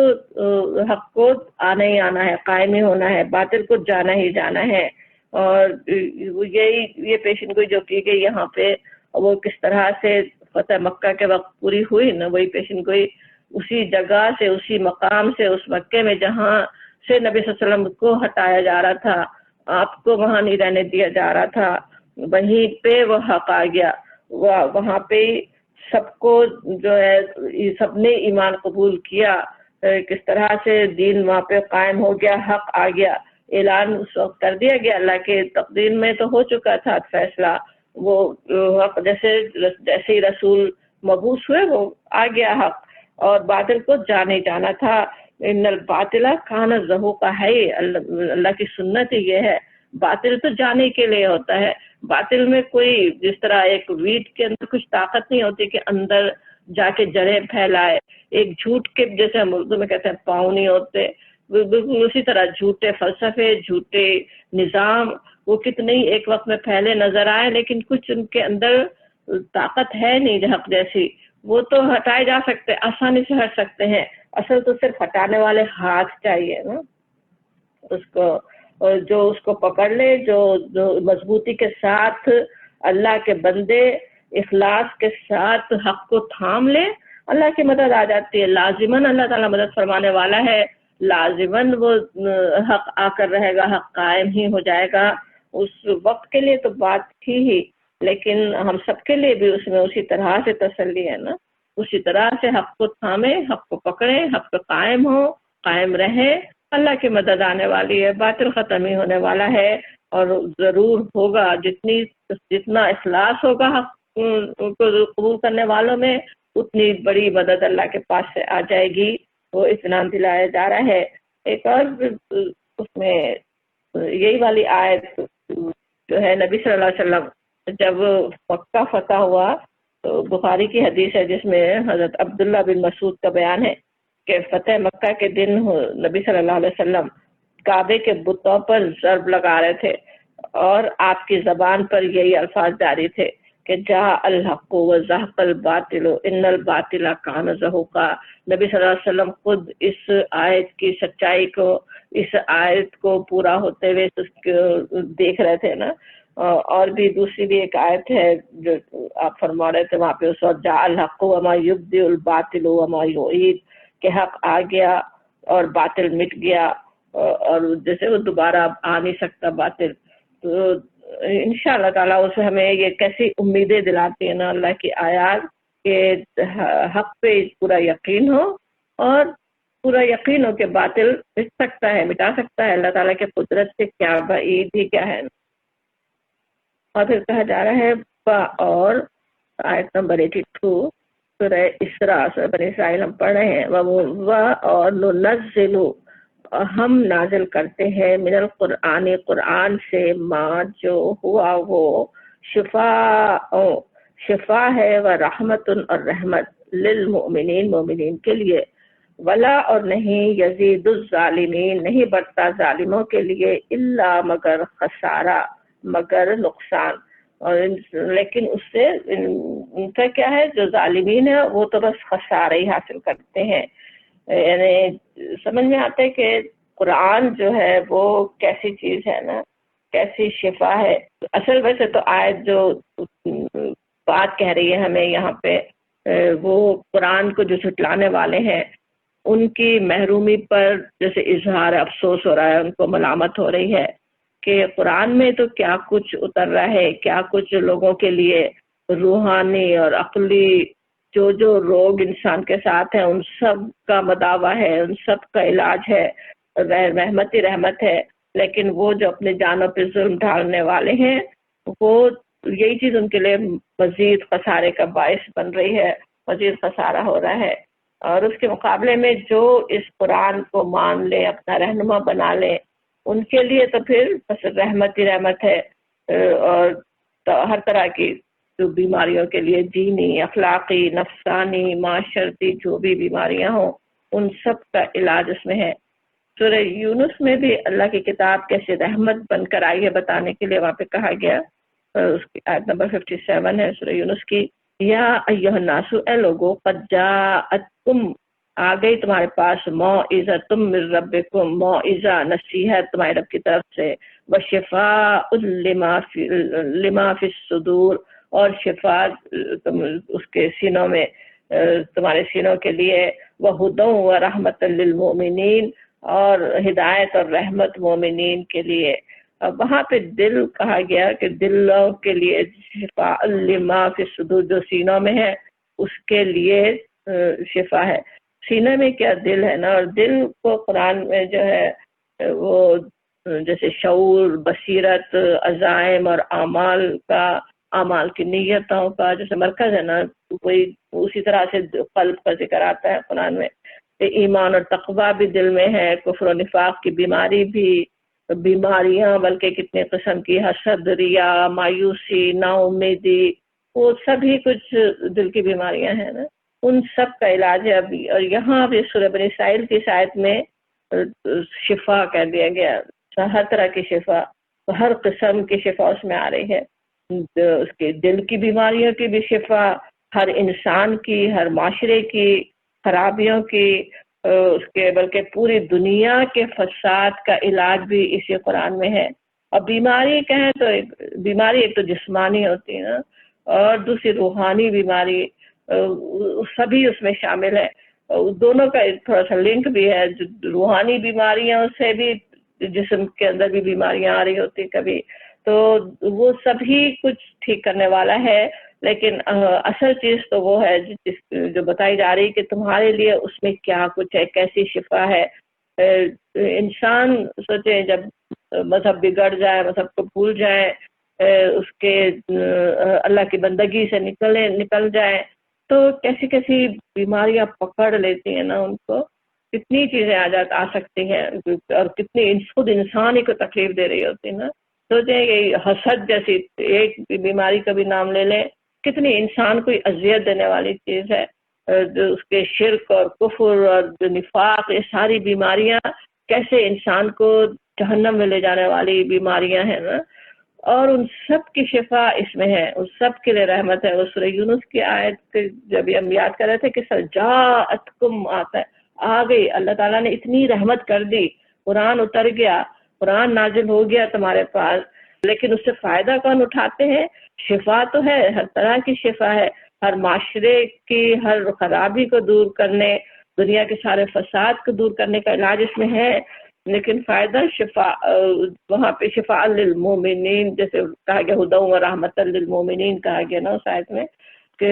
حق کو آنا ہی آنا ہے، قائم ہی ہونا ہے، باطل کو جانا ہی جانا ہے. اور یہ پیشن گوئی جو کی گئی یہاں پہ، وہ کس طرح سے فتح مکہ کے وقت پوری ہوئی نا، وہی پیشن گوئی اسی جگہ سے، اسی مقام سے، اس مکے میں جہاں سے نبی صلی اللہ علیہ وسلم کو ہٹایا جا رہا تھا، آپ کو وہاں نہیں رہنے دیا جا رہا تھا، وہیں پہ وہ حق آ گیا. وہاں پہ سب کو جو ہے سب نے ایمان قبول کیا، کس طرح سے دین وہاں پہ قائم ہو گیا، حق آ گیا. اعلان اس وقت کر دیا گیا، اللہ کے تقدیر میں تو ہو چکا تھا فیصلہ. وہ حق جیسے ہی رسول مبعوث ہوئے وہ آ گیا حق، اور باطل کو جانے جانا تھا. ان الباطل کان زہوقا ہے، اللہ کی سنت یہ ہے، باطل تو جانے کے لیے ہوتا ہے. باطل میں کوئی جس طرح ایک ویڈ کے اندر کچھ طاقت نہیں ہوتی کہ اندر جا کے جڑیں پھیلائے، ایک جھوٹ کے جیسے ہم اردو میں کہتے ہیں پاؤں نہیں ہوتے، بالکل اسی طرح جھوٹے فلسفے، جھوٹے نظام وہ کتنے ہی ایک وقت میں پھیلے نظر آئے، لیکن کچھ ان کے اندر طاقت ہے نہیں حق جیسی. وہ تو ہٹائے جا سکتے، آسانی سے ہٹ سکتے ہیں. اصل تو صرف ہٹانے والے ہاتھ چاہیے نا اس کو، اور جو اس کو پکڑ لے، جو مضبوطی کے ساتھ اللہ کے بندے اخلاص کے ساتھ حق کو تھام لے، اللہ کی مدد آ جاتی ہے. لازماً اللہ تعالیٰ مدد فرمانے والا ہے، لازماً وہ حق آ کر رہے گا، حق قائم ہی ہو جائے گا. اس وقت کے لیے تو بات ہی لیکن ہم سب کے لیے بھی اس میں اسی طرح سے تسلی ہے نا، اسی طرح سے حق کو تھامے، حق کو پکڑے، حق پہ قائم ہو، قائم رہے. اللہ کی مدد آنے والی ہے، باطل ختم ہی ہونے والا ہے، اور ضرور ہوگا. جتنا اخلاص ہوگا حق کو قبول کرنے والوں میں، اتنی بڑی مدد اللہ کے پاس سے آ جائے گی. وہ اطمینان دلایا جا رہا ہے. ایک اور اس میں یہی والی آیت جو ہے، نبی صلی اللہ علیہ وسلم جب مکہ فتح ہوا تو بخاری کی حدیث ہے جس میں حضرت عبداللہ بن مسعود کا بیان ہے کہ فتح مکہ کے دن نبی صلی اللہ علیہ وسلم کعبے کے بتوں پر ضرب لگا رہے تھے، اور آپ کی زبان پر یہی الفاظ جاری تھے کہ جا الحق و زحق الباطل ان الباطل کان زہوقا. نبی صلی اللہ علیہ وسلم خود اس آیت کی سچائی کو، اس آیت کو پورا ہوتے ہوئے دیکھ رہے تھے نا. اور بھی دوسری بھی ایک آیت ہے جو آپ فرما رہے تھے وہاں پہ اس وقت، جا الحق وما یبدئ الباطل وما یعید، کہ حق آ گیا اور باطل مٹ گیا، اور جیسے وہ دوبارہ آ نہیں سکتا باطل. تو انشاءاللہ تعالیٰ اس ہمیں یہ کیسی امیدیں دلاتی ہیں نا اللہ کی آیات، کہ حق پہ پورا یقین ہو، اور پورا یقین ہو کہ باطل مٹ سکتا ہے، مٹا سکتا ہے. اللہ تعالیٰ کے قدرت سے کیا بعید ہی کیا ہے. اور پھر کہا جا رہا ہے اور آیت نمبر 82 سورہ اسراء، سورہ بنی اسرائیل ہم پڑھ رہے ہیں، اور ننزل، ہم نازل کرتے ہیں، من القرآن، قرآن سے، ما جو ہوا وہ شفا ہے، و رحمت اور رحمت، للمؤمنین، مومنین کے لیے، ولا اور نہیں، یزید الظالمین، نہیں بڑھتا ظالموں کے لیے، الا مگر خسارہ، مگر نقصان. اور لیکن اس سے ان کا کیا ہے، جو ظالمین ہیں وہ تو بس خسارہ ہی حاصل کرتے ہیں. یعنی سمجھ میں آتا ہے کہ قرآن جو ہے وہ کیسی چیز ہے نا، کیسی شفا ہے. اصل ویسے تو آیت جو بات کہہ رہی ہے ہمیں یہاں پہ، وہ قرآن کو جو جھٹلانے والے ہیں ان کی محرومی پر جیسے اظہار افسوس ہو رہا ہے، ان کو ملامت ہو رہی ہے کہ قرآن میں تو کیا کچھ اتر رہا ہے، کیا کچھ لوگوں کے لیے روحانی اور عقلی جو روگ انسان کے ساتھ ہیں ان سب کا مداوع ہے، ان سب کا علاج ہے، رحمت ہی رحمت ہے. لیکن وہ جو اپنے جانوں پہ ظلم ڈھالنے والے ہیں، وہ یہی چیز ان کے لیے مزید خسارے کا باعث بن رہی ہے، مزید خسارہ ہو رہا ہے. اور اس کے مقابلے میں جو اس قرآن کو مان لے، اپنا رہنما بنا لے، ان کے لیے تو پھر بس رحمت ہی رحمت ہے. اور ہر طرح کی جو بیماریوں کے لیے، دینی، اخلاقی، نفسانی، معاشرتی جو بھی بیماریاں ہوں، ان سب کا علاج اس میں ہے. سورہ یونس میں بھی اللہ کی کتاب کیسے رحمت بن کر آئی ہے بتانے کے لیے وہاں پہ کہا گیا، اس کی آیت نمبر 57 ہے سورہ یونس کی، یا ایھا الناس، اے لوگو، قد جاءتکم، آ گئی تمہارے پاس، موعظۃ من ربکم، موعظہ، نصیحت تمہارے رب کی طرف سے، وشفاء لما فی الصدور، اور شفا اس کے سینوں میں، تمہارے سینوں کے لیے، وہدی ورحمۃ للمؤمنین، اور ہدایت اور رحمت مومنین کے لیے. اب وہاں پہ دل کہا گیا کہ دلوں کے لیے شفاء لما فی الصدور، جو سینوں میں ہے اس کے لیے شفا ہے. سینے میں کیا دل ہے نا، اور دل کو قرآن میں جو ہے وہ جیسے شعور، بصیرت، عزائم اور اعمال کی نیتوں کا جیسے مرکز ہے نا، وہی اسی طرح سے قلب کا ذکر آتا ہے قرآن میں. ایمان اور تقویٰ بھی دل میں ہے، کفر و نفاق کی بیماری بھی، بیماریاں بلکہ کتنے قسم کی، حسد، ریا، مایوسی، نا امیدی، وہ سبھی کچھ دل کی بیماریاں ہیں نا، ان سب کا علاج ہے. ابھی اور یہاں بھی سورہ بنی اسرائیل کی آیت میں شفا کہہ دیا گیا، ہر طرح کی شفا، ہر قسم کی شفا اس میں آ رہی ہے. اس کے دل کی بیماریوں کی بھی شفا، ہر انسان کی، ہر معاشرے کی خرابیوں کی، اس کے بلکہ پوری دنیا کے فساد کا علاج بھی اسی قرآن میں ہے. اور بیماری کہیں تو بیماری ایک تو جسمانی ہوتی ہے نا، اور دوسری روحانی بیماری، سبھی اس میں شامل ہے. دونوں کا تھوڑا سا لنک بھی ہے. روحانی بیماریاں سے بھی جسم کے اندر بھی بیماریاں آ رہی ہوتی کبھی، تو وہ سبھی کچھ ٹھیک کرنے والا ہے. لیکن اصل چیز تو وہ ہے جو بتائی جا رہی کہ تمہارے لیے اس میں کیا کچھ ہے، کیسی شفا ہے. انسان سوچے جب مذہب بگڑ جائے، مذہب کو بھول جائے، اس کے اللہ کی بندگی سے نکل جائے، تو کیسی کیسی بیماریاں پکڑ لیتی ہیں نا ان کو. کتنی چیزیں آ سکتی ہیں، اور کتنی خود انسان ہی کو تکلیف دے رہی ہوتی ہے نا. سوچیں کہ حسد جیسی ایک بیماری کا بھی نام لے لیں، کتنی انسان کو اذیت دینے والی چیز ہے. جو اس کے شرک اور کفر اور جو نفاق، یہ ساری بیماریاں کیسے انسان کو جہنم میں لے جانے والی بیماریاں ہیں نا. اور ان سب کی شفا اس میں ہے، ان سب کے لیے رحمت ہے. وہ سورہ یونس کی آیت جب ہم یاد کر رہے تھے کہ سجاءتکم آتا ہے، آ گئی، اللہ تعالیٰ نے اتنی رحمت کر دی. قرآن اتر گیا، قرآن نازل ہو گیا تمہارے پاس، لیکن اس سے فائدہ کون اٹھاتے ہیں؟ شفا تو ہے، ہر طرح کی شفا ہے. ہر معاشرے کی ہر خرابی کو دور کرنے، دنیا کے سارے فساد کو دور کرنے کا علاج اس میں ہے. لیکن فائدہ شفا، وہاں پہ شفاء للمومنین جیسے کہا گیا، ہدی و رحمت للمومنین کہا گیا نا اس آیت میں، کہ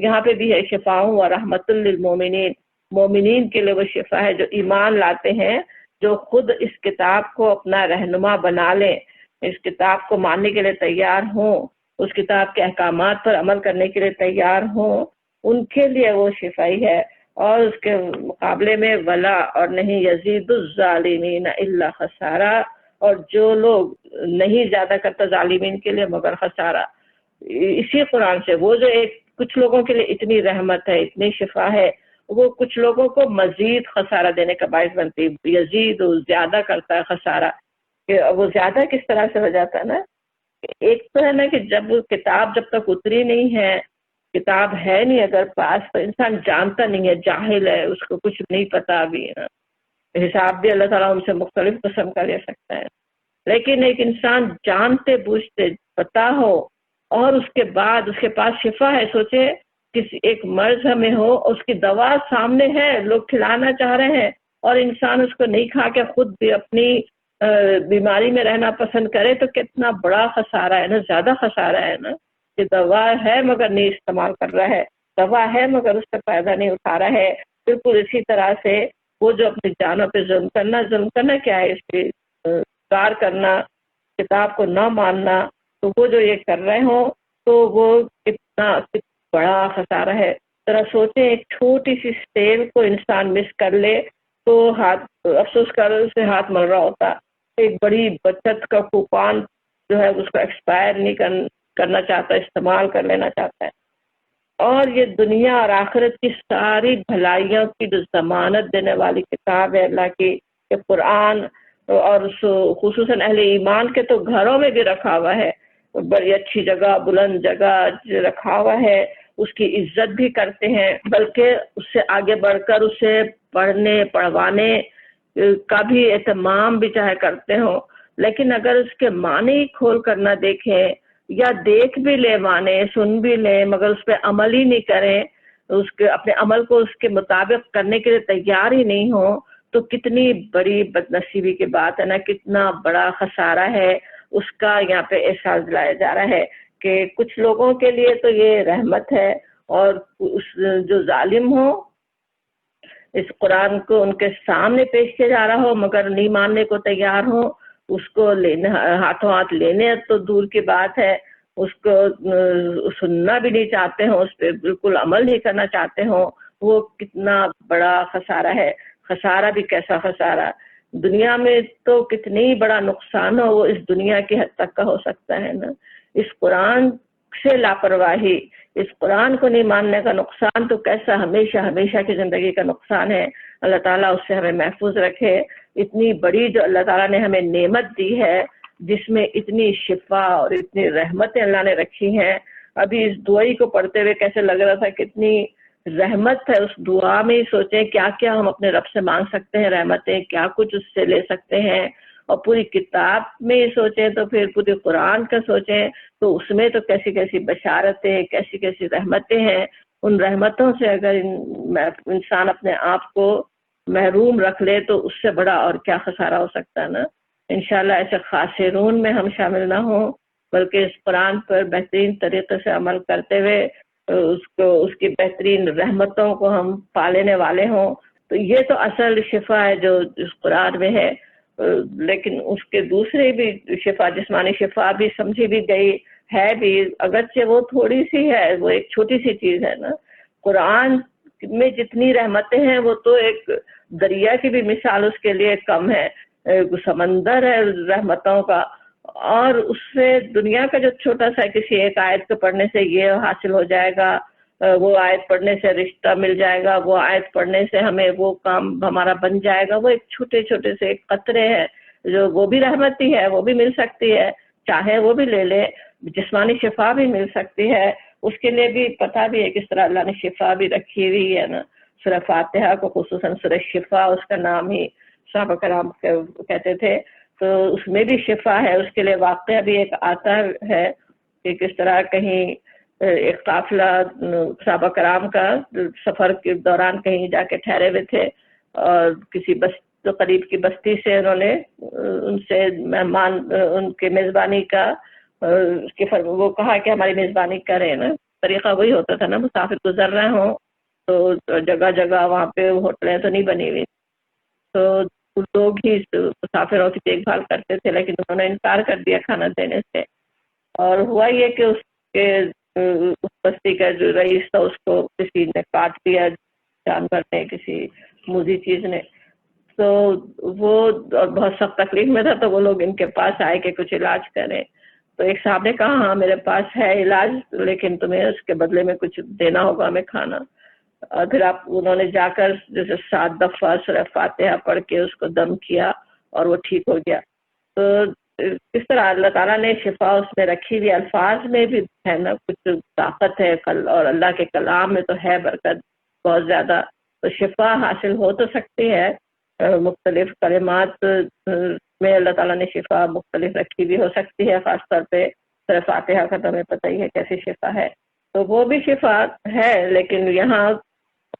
یہاں پہ بھی ہے شفاء و رحمت للمومنین. مومنین کے لیے وہ شفا ہے جو ایمان لاتے ہیں، جو خود اس کتاب کو اپنا رہنما بنا لیں، اس کتاب کو ماننے کے لیے تیار ہوں، اس کتاب کے احکامات پر عمل کرنے کے لیے تیار ہوں، ان کے لیے وہ شفائی ہے. اور اس کے مقابلے میں ولا، اور نہیں یزید الظالمین الا خسارہ، اور جو لوگ نہیں زیادہ کرتا ظالمین کے لیے مگر خسارہ. اسی قرآن سے وہ جو کچھ لوگوں کے لیے اتنی رحمت ہے، اتنی شفا ہے، وہ کچھ لوگوں کو مزید خسارہ دینے کا باعث بنتی. یزید زیادہ کرتا ہے خسارہ، کہ وہ زیادہ کس طرح سے ہو جاتا ہے نا. ایک تو ہے نا کہ جب کتاب جب تک اتری نہیں ہے، کتاب ہے نہیں اگر پاس، تو انسان جانتا نہیں ہے، جاہل ہے، اس کو کچھ نہیں پتا ابھی نا. حساب بھی اللہ تعالیٰ ان سے مختلف قسم کا لے سکتا ہے. لیکن ایک انسان جانتے بوجھتے پتا ہو، اور اس کے بعد اس کے پاس شفا ہے. سوچے کسی ایک مرض میں ہو، اس کی دوا سامنے ہے، لوگ کھلانا چاہ رہے ہیں، اور انسان اس کو نہیں کھا کے خود بھی اپنی بیماری میں رہنا پسند کرے، تو کتنا بڑا خسارہ ہے نا، زیادہ خسارہ ہے نا. کہ دوا ہے مگر نہیں استعمال کر رہا ہے، دوا ہے مگر اس سے فائدہ نہیں اٹھا رہا ہے. بالکل اسی طرح سے وہ جو اپنی جانوں پہ ظلم کرنا کیا ہے، اس پہ کار کرنا، کتاب کو نہ ماننا، تو وہ جو یہ کر رہے ہوں تو وہ کتنا بڑا خسارہ ہے. ذرا سوچیں، ایک چھوٹی سی سیل کو انسان مس کر لے تو افسوس کر اسے ہاتھ مل رہا ہوتا. ایک بڑی بچت کا کوپان جو ہے اس کو ایکسپائر نہیں کرنا چاہتا، استعمال کر لینا چاہتا ہے. اور یہ دنیا اور آخرت کی ساری بھلائیوں کی جو ضمانت دینے والی کتاب ہے اللہ کی، کہ قرآن، اور خصوصاً اہل ایمان کے تو گھروں میں بھی رکھا ہوا ہے، بڑی اچھی جگہ، بلند جگہ رکھا ہوا ہے. اس کی عزت بھی کرتے ہیں، بلکہ اس سے آگے بڑھ کر اسے پڑھنے پڑھوانے کا بھی اہتمام بھی چاہے کرتے ہوں. لیکن اگر اس کے معنی کھول کر نہ دیکھیں، یا دیکھ بھی لے معنی، سن بھی لیں، مگر اس پہ عمل ہی نہیں کریں، اس کے اپنے عمل کو اس کے مطابق کرنے کے لیے تیار ہی نہیں ہوں، تو کتنی بڑی بدنصیبی کی بات ہے نا، کتنا بڑا خسارہ ہے. اس کا یہاں پہ احساس دلایا جا رہا ہے کہ کچھ لوگوں کے لیے تو یہ رحمت ہے، اور جو ظالم ہو، اس قرآن کو ان کے سامنے پیش کیا جا رہا ہو مگر نہیں ماننے کو تیار ہو، اس کو لینے، ہاتھوں ہاتھ لینے تو دور کی بات ہے، اس کو سننا بھی نہیں چاہتے ہوں، اس پہ بالکل عمل نہیں کرنا چاہتے ہوں، وہ کتنا بڑا خسارہ ہے. خسارہ بھی کیسا خسارہ، دنیا میں تو کتنی بڑا نقصان ہو، وہ اس دنیا کی حد تک کا ہو سکتا ہے نا. اس قرآن سے لاپرواہی، اس قرآن کو نہیں ماننے کا نقصان تو کیسا ہمیشہ ہمیشہ کی زندگی کا نقصان ہے. اللہ تعالیٰ اس سے ہمیں محفوظ رکھے. اتنی بڑی جو اللہ تعالیٰ نے ہمیں نعمت دی ہے، جس میں اتنی شفا اور اتنی رحمتیں اللہ نے رکھی ہیں. ابھی اس دعائی کو پڑھتے ہوئے کیسے لگ رہا تھا کتنی رحمت ہے اس دعا میں. سوچیں کیا کیا ہم اپنے رب سے مانگ سکتے ہیں رحمتیں، کیا کچھ اس سے لے سکتے ہیں. اور پوری کتاب میں یہ سوچیں تو پھر پوری قرآن کا سوچیں تو اس میں تو کیسی کیسی بشارتیں، کیسی کیسی رحمتیں ہیں. ان رحمتوں سے اگر انسان اپنے آپ کو محروم رکھ لے تو اس سے بڑا اور کیا خسارہ ہو سکتا ہے نا. انشاءاللہ ایسے خاسرون میں ہم شامل نہ ہوں، بلکہ اس قرآن پر بہترین طریقے سے عمل کرتے ہوئے اس کی بہترین رحمتوں کو ہم پالنے والے ہوں. تو یہ تو اصل شفا ہے جو اس قرآن میں ہے. لیکن اس کے دوسرے بھی شفا، جسمانی شفا بھی سمجھی بھی گئی ہے بھی، اگرچہ وہ تھوڑی سی ہے، وہ ایک چھوٹی سی چیز ہے نا. قرآن میں جتنی رحمتیں ہیں وہ تو ایک دریا کی بھی مثال اس کے لیے کم ہے. سمندر ہے رحمتوں کا، اور اس سے دنیا کا جو چھوٹا سا کسی ایک آیت کو پڑھنے سے یہ حاصل ہو جائے گا، وہ آیت پڑھنے سے رشتہ مل جائے گا، وہ آیت پڑھنے سے ہمیں وہ کام ہمارا بن جائے گا، وہ ایک چھوٹے چھوٹے سے ایک قطرے ہیں جو وہ بھی رحمتی ہے، وہ بھی مل سکتی ہے، چاہے وہ بھی لے لے. جسمانی شفا بھی مل سکتی ہے، اس کے لیے بھی پتہ بھی ہے کس طرح اللہ نے شفا بھی رکھی ہوئی ہے نا. سورہ فاتحہ کو خصوصاً سورہ شفا اس کا نام ہی صحابہ کرام کہتے تھے، تو اس میں بھی شفا ہے. اس کے لیے واقعہ بھی ایک آتا ہے کہ کس طرح کہیں ایک قافلہ صحابہ کرام کا سفر کے دوران کہیں جا کے ٹھہرے ہوئے تھے، اور کسی قریب کی بستی سے انہوں نے ان سے مہمان ان کے میزبانی کا وہ کہا کہ ہماری میزبانی کریں نا. طریقہ وہی ہوتا تھا نا، مسافر گزر رہے ہوں تو جگہ جگہ وہاں پہ ہوٹلیں تو نہیں بنی ہوئی، تو لوگ ہی مسافروں کی دیکھ بھال کرتے تھے، لیکن انہوں نے انکار کر دیا کھانا دینے سے. اور ہوا یہ کہ اس بستی کا جو رئیس تھا اس کو کسی نے کاٹ دیا، جانور نے، کسی موذی چیز نے. تو وہ بہت سخت تکلیف میں تھا، تو وہ لوگ ان کے پاس آئے کہ کچھ علاج کریں. تو ایک صاحب نے کہا ہاں میرے پاس ہے علاج، لیکن تمہیں اس کے بدلے میں کچھ دینا ہوگا ہمیں کھانا. اور پھر انہوں نے جا کر جیسے 7 دفعہ سورہ فاتحہ پڑھ کے اس کو دم کیا اور وہ ٹھیک ہو گیا. تو اس طرح اللہ تعالیٰ نے شفا اس میں رکھی ہوئی. الفاظ میں بھی ہے نا کچھ طاقت ہے، اور اللہ کے کلام میں تو ہے برکت بہت زیادہ. تو شفا حاصل ہو تو سکتی ہے، مختلف کلمات میں اللہ تعالیٰ نے شفا مختلف رکھی بھی ہو سکتی ہے. خاص طور پہ سورہ فاتحہ کا تو ہمیں پتہ ہی ہے کیسی شفا ہے، تو وہ بھی شفا ہے. لیکن یہاں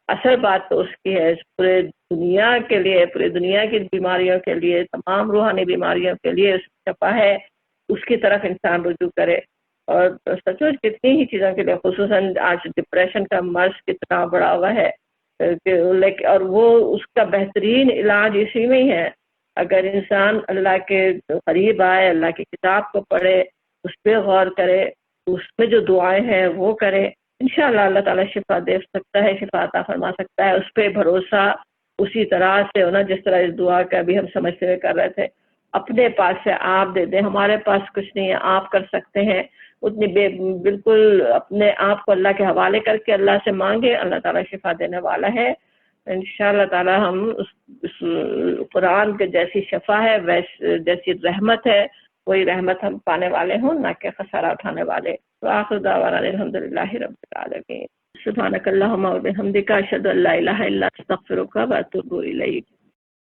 اصل بات تو اس کی ہے پورے دنیا کے لیے، پوری دنیا کی بیماریوں کے لیے، تمام روحانی بیماریوں کے لیے شفا ہے. اس کی طرف انسان رجوع کرے. اور سچ مچ کتنی ہی چیزوں کے لیے، خصوصاً آج ڈپریشن کا مرض کتنا بڑا ہوا ہے، اور وہ اس کا بہترین علاج اسی میں ہی ہے. اگر انسان اللہ کے قریب آئے، اللہ کی کتاب کو پڑھے، اس پہ غور کرے، اس میں جو دعائیں ہیں وہ کرے، انشاءاللہ اللہ تعالیٰ شفا دے سکتا ہے، شفا عطا فرما سکتا ہے. اس پہ بھروسہ اسی طرح سے ہونا جس طرح اس دعا کا بھی ہم سمجھتے ہوئے کر رہے تھے. اپنے پاس سے آپ دے دیں، ہمارے پاس کچھ نہیں ہے، آپ کر سکتے ہیں. اتنی بالکل اپنے آپ کو اللہ کے حوالے کر کے اللہ سے مانگے، اللہ تعالیٰ شفا دینے والا ہے. انشاءاللہ تعالیٰ ہم اس قرآن کے جیسی شفا ہے، جیسی رحمت ہے، وہی رحمت ہم پانے والے ہوں، نہ کہ خسارہ اٹھانے والے. وآخر دعوانا الحمدللہ رب العالمین. سبحانک اللہم و بحمدک، اشہد ان لا الہ الا انت، استغفرک و اتوب الیک.